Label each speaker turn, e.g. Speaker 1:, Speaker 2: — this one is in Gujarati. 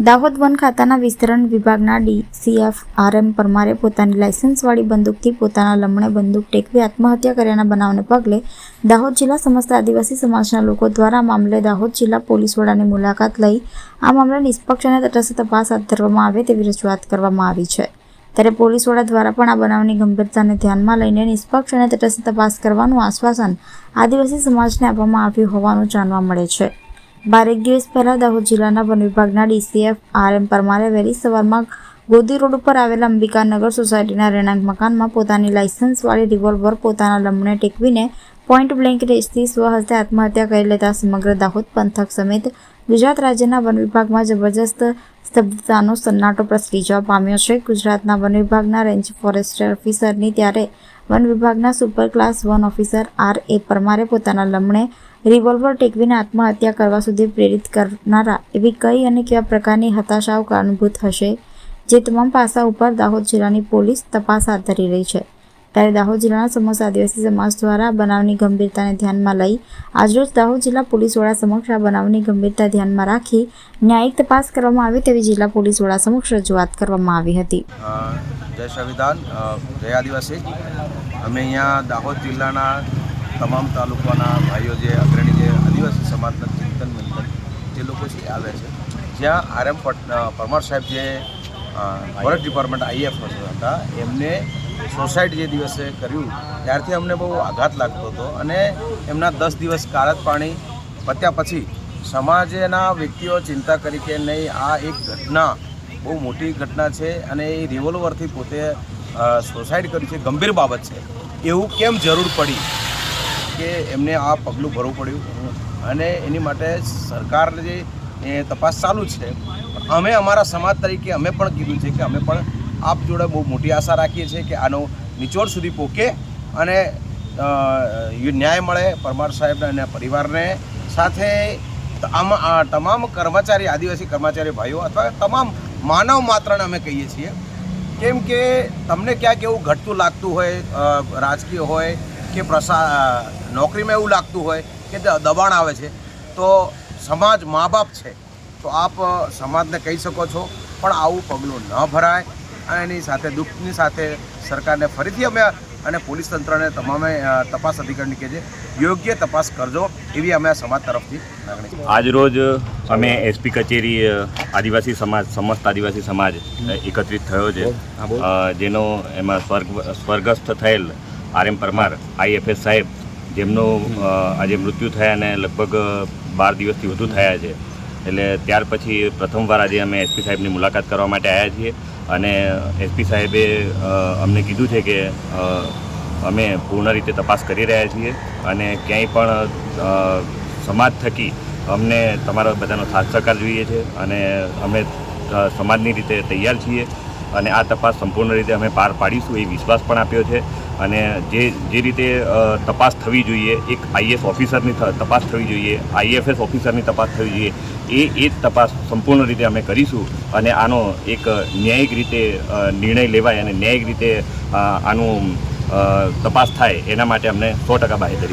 Speaker 1: દાહોદ વન ખાતાના વિસ્તરણ વિભાગના ડીસીએફ RM પરમારે પોતાની લાયસન્સવાળી બંદૂકથી પોતાના લમણે બંદૂક ટેકવી આત્મહત્યા કર્યાના બનાવને પગલે દાહોદ જિલ્લા સમસ્ત આદિવાસી સમાજના લોકો દ્વારા મામલે દાહોદ જિલ્લા પોલીસ વડાની મુલાકાત લઈ આ મામલે નિષ્પક્ષ અને તટસ્થ તપાસ હાથ ધરવામાં આવે તેવી રજૂઆત કરવામાં આવી છે। ત્યારે પોલીસ વડા દ્વારા પણ આ બનાવની ગંભીરતાને ધ્યાનમાં લઈને નિષ્પક્ષ અને તટસ્થ તપાસ કરવાનું આશ્વાસન આદિવાસી સમાજને આપવામાં આવ્યું હોવાનું જાણવા મળે છે। 12 દિવસ પહેલા દાહોદ જિલ્લાના વન વિભાગના ડીસીએફ RM પરમારે વહેલી સવારમાં ગોદી રોડ ઉપર આવેલા અંબિકાનગર સોસાયટીના રહેણાંક મકાનમાં પોતાની લાયસન્સવાળી રિવોલ્વર પોતાના લમણે ટેકવીને પોઈન્ટ બ્લેન્ક રેન્જથી સ્વહસ્તે આત્મહત્યા કરી લેતા સમગ્ર દાહોદ પંથક સમેત ગુજરાત રાજ્યના વન વિભાગમાં જબરજસ્ત સ્તબ્ધતાનો સન્નાટો પ્રસરી જવા પામ્યો છે। ગુજરાતના વન વિભાગના રેન્જ ફોરેસ્ટર ઓફિસરની ત્યારે વન વિભાગના સુપર ક્લાસ 1 ઓફિસર RA પરમારે પોતાના લમણે રિવોલ્વર ટેકવીને આત્મહત્યા કરવા સુધી પ્રેરિત કરનારા એવી કઈ અને કેવા પ્રકારની હતાશાઓ કારણભૂત હશે, જે તમામ પાસા ઉપર દાહોદ જિલ્લાની પોલીસ તપાસ હાથ ધરી રહી છે। ત્યારે દાહોદ જિલ્લાના સમસ્ત આદિવાસી સમાજ દ્વારા બનાવની ગંભીરતાને ધ્યાનમાં લઈ આજરોજ દાહોદ જિલ્લા પોલીસ વડા સમક્ષ આ બનાવની ગંભીરતા ધ્યાનમાં રાખી ન્યાયિક તપાસ કરવામાં આવે તેવી જિલ્લા પોલીસ વડા સમક્ષ રજૂઆત કરવામાં આવી હતી।
Speaker 2: જય સંવિધાન, જય આદિવાસી। અમે અહીંયા દાહોદ જિલ્લાના તમામ તાલુકાના ભાઈઓ જે અગ્રણી જે આદિવાસી સમાજના ચિંતન મંથન જે લોકો છે આવે છે, જ્યાં RM પરમાર સાહેબ જે ફોરેસ્ટ ડિપાર્ટમેન્ટ IF હતા એમને સોસાયટી જે દિવસે કર્યું ત્યારથી અમને બહુ આઘાત લાગતો હતો અને એમના 10 દિવસ કાળજ પાણી પત્યા પછી સમાજના વ્યક્તિઓ ચિંતા કરી કે નહીં, આ એક ઘટના બહુ મોટી ઘટના છે અને એ રિવોલ્વરથી પોતે સોસાઇડ કર્યું છે, ગંભીર બાબત છે, એવું કેમ જરૂર પડી કે એમને આ પગલું ભરવું પડ્યું અને એની માટે સરકાર જે તપાસ ચાલુ છે। અમે અમારા સમાજ તરીકે અમે પણ કીધું છે કે અમે પણ આપ જોડે બહુ મોટી આશા રાખીએ છીએ કે આનો નિચોડ સુધી પહોંચે અને ન્યાય મળે પરમાર સાહેબને અને પરિવારને, સાથે તમામ કર્મચારી આદિવાસી કર્મચારી ભાઈઓ અથવા તમામ માનવ માત્રને અમે કહીએ છીએ, કેમ કે તમને ક્યાંક એવું ઘટતું લાગતું હોય, રાજકીય હોય કે નોકરીમાં એવું લાગતું હોય કે દબાણ આવે છે, તો સમાજ મા બાપ છે તો આપ સમાજને કહી શકો છો, પણ આવું પગલું ન ભરાય અને એની સાથે દુઃખની સાથે સરકારને ફરીથી અમે અને પોલીસ તંત્રને તમામે તપાસ અધિકારીને કહે છે યોગ્ય તપાસ કરજો એવી અમે સમાજ તરફથી લાગણી છે।
Speaker 3: આજ રોજ અમે SP કચેરી આદિવાસી સમાજ સમસ્ત આદિવાસી સમાજ એકત્રિત થયો છે, જેનો એમાં સ્વર્ગસ્થ થયેલ RM પરમાર IFS સાહેબ જેમનું આજે મૃત્યુ થયા અને લગભગ 12 દિવસથી વધુ થયા છે, એટલે ત્યાર પછી પ્રથમવાર આજે અમે SP સાહેબની મુલાકાત કરવા માટે આવ્યા છીએ અને SP સાહેબે અમને કીધું છે કે અમે પૂર્ણ રીતે તપાસ કરી રહ્યા છીએ અને ક્યાંય પણ સમાજ થકી અમને તમારા બધાનો સાથ સહકાર જોઈએ છે અને અમે સમાજની રીતે તૈયાર છીએ અને આ તપાસ સંપૂર્ણ રીતે અમે પાર પાડીશું એ વિશ્વાસ પણ આપ્યો છે અને જે રીતે તપાસ થવી જોઈએ, એક IF ઓફિસરની તપાસ થવી જોઈએ, IFS ઓફિસરની તપાસ થવી જોઈએ, એ તપાસ સંપૂર્ણ રીતે અમે કરીશું અને આનો એક ન્યાયિક રીતે નિર્ણય લેવાય અને ન્યાયિક રીતે આનું તપાસ થાય એના માટે અમને 100% બાહેધરી